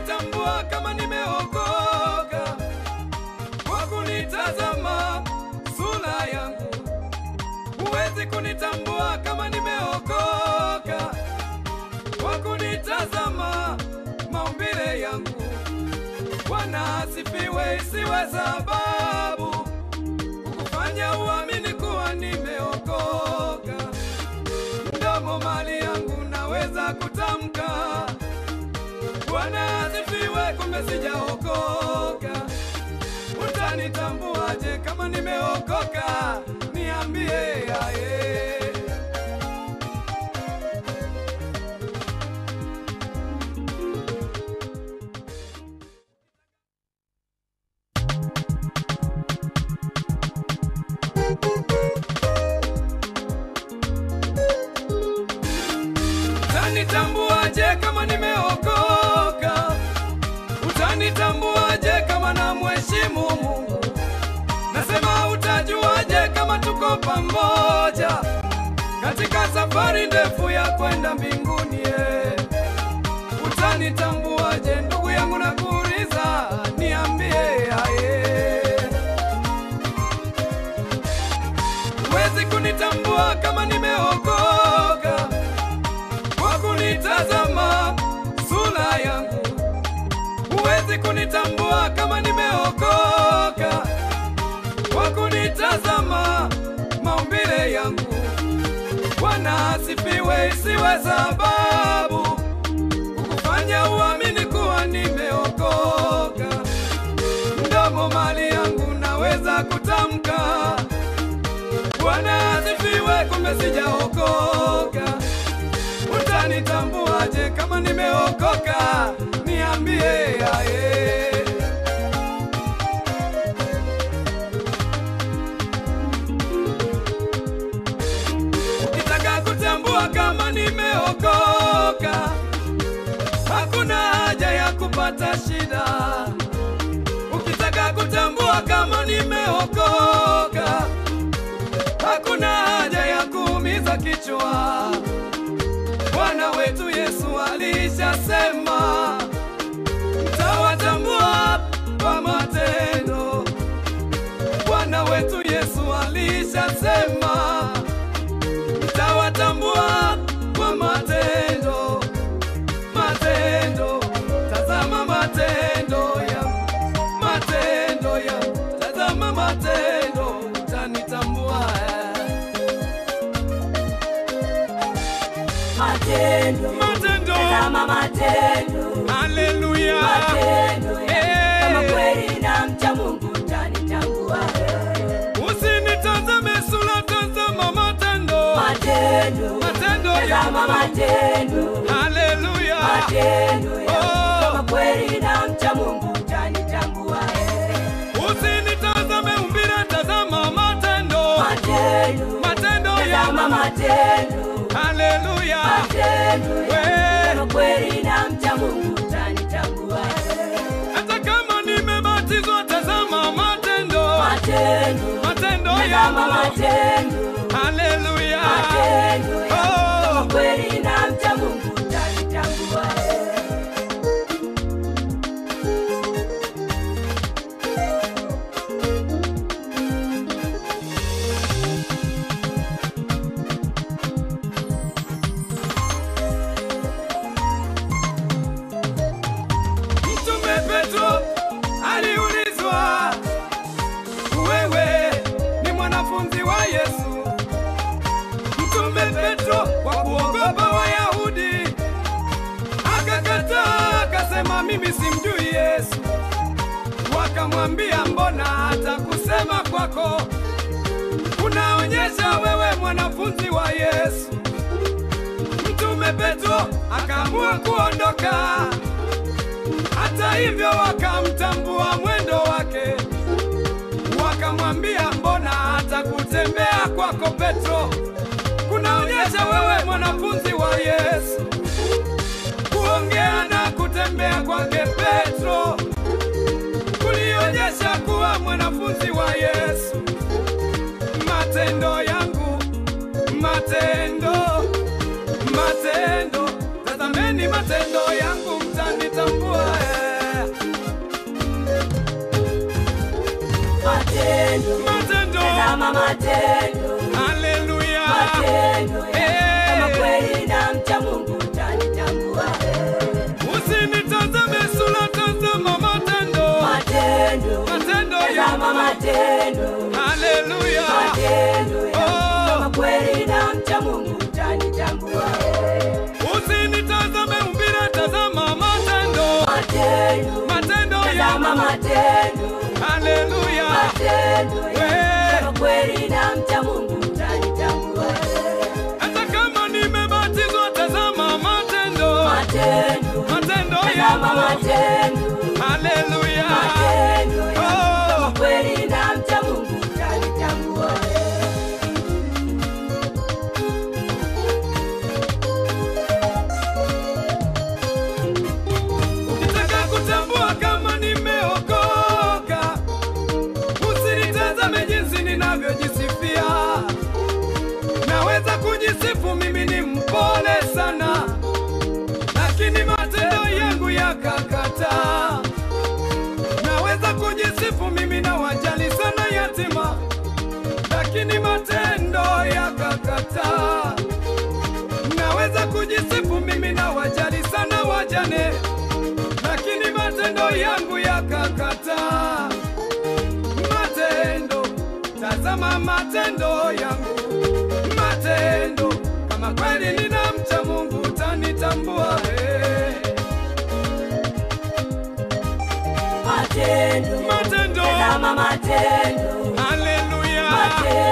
kunitambua kama nimeokoka kwa kunitazama sura yangu. Huwezi kunitambua kama nimeokoka kwa kunitazama maumbile yangu. Bwana asifiwe, isiwe sababu kukufanya uamini kuwa nimeokoka. Mdomo mali yangu naweza kutamka Bwana asifiwe, kumbe sijaokoka. Utanitambuaje kama nimeokoka? Niambie aye. Utanitambuaje kama nimeokoka? Utanitambuaje kama namheshimu Mungu? Nasema utajuaje kama tuko pamoja katika safari ndefu ya kwenda mbinguni? Utanitambuaje ndugu yangu, nakuuliza, niambie aye. Huwezi kunitambua kama nimeokoka kwa kunitazama sura yangu. Huwezi kunitambua kama nimeokoka kwa kunitazama maumbile yangu. Bwana asifiwe, isiwe sababu kukufanya uamini kuwa nimeokoka. Mdomo mali yangu naweza kutamka Bwana asifiwe, kumbe sijaokoka. Utanitambuaje kama nimeokoka? Niambie aye. Ukitaka kutambua kama nimeokoka, hakuna haja ya kupata shida. Ukitaka kutambua kama nimeokoka, hakuna haja ya kuumiza kichwa. Bwana wetu Yesu alishasema, mtawatambua kwa matendo. Bwana wetu Yesu alishasema, mtawatambua kwa matendo. Matendo, tazama matendo ya, matendo ya, tazama matendo, utanitambua. Matendo, Matendo, tazama matendo. haleluya. Matendo ya, kama kweli namcha Mungu utanitambua. Usinitazame sura, tazama matendo. Matendo, Matendo ya, tazama matendo. haleluya. Matendo ya, kama kweli namcha Mungu utanitambua. Usinitazame umbile, tazama matendo. Matendo, Matendo ya, tazama matendo. haleluya. Matendo ya, kama kweli namcha Mungu utanitambua. Hata kama nimebatizwa, tazama matendo. Matendo, Matendo ya, tazama matendo. haleluya. Matendo ya, kama kweli namcha Mungu utanitambua. Mtume Petro aliulizwa, wewe ni mwanafunzi wa Yesu? Mtume Petro kwa kuogopa Wayahudi akakataa, akasema mimi simjui Yesu. Wakamwambia, mbona hata kusema kwako unaonyesha wewe mwanafunzi wa Yesu? Mtume Petro akaamua kuondoka. Hata hivyo wakamtambua mwendo wake, wakamwambia, mbona hata kutembea kwako Petro kunaonyesha wewe mwanafunzi wa Yesu? Kuongea na kutembea kwake Petro kulionyesha kuwa mwanafunzi wa Yesu. Matendo yangu, matendo, matendo, tazameni matendo yangu mtanitambua. matendo, tazama matendo, haleluya, matendo kama kweli na mcha Mungu utanitambua. Usinitazame sura, tazama matendo, Matendo, matendo tazama matendo, haleluya, matendo kama kweli na mcha Mungu utanitambua. Usinitazame umbile, tazama matendo, Matendo, matendo tazama matendo, haleluya, matendo kama kweli na mcha Mungu utanitambua. hata kama nimebatizwa, tazama matendo, Matendo, matendo tazama matendo, haleluya, matendo kama kweli na mcha Mungu utanitambua. ukitaka kutambua kama nimeokoka, usinitazame jinsi ninavyojisifia. Naweza kujisifu mimi ni mpole sana, lakini matendo yangu yakakataa. Naweza kujisifu mimi na wajali sana yatima, lakini matendo yakakataa. Naweza kujisifu mimi na wajali sana wajane, lakini matendo yangu yakakataa. Matendo, tazama matendo yangu, matendo kama kweli ninamcha Mungu utanitambua. Matendo, Matendo, tazama matendo, haleluya, matendo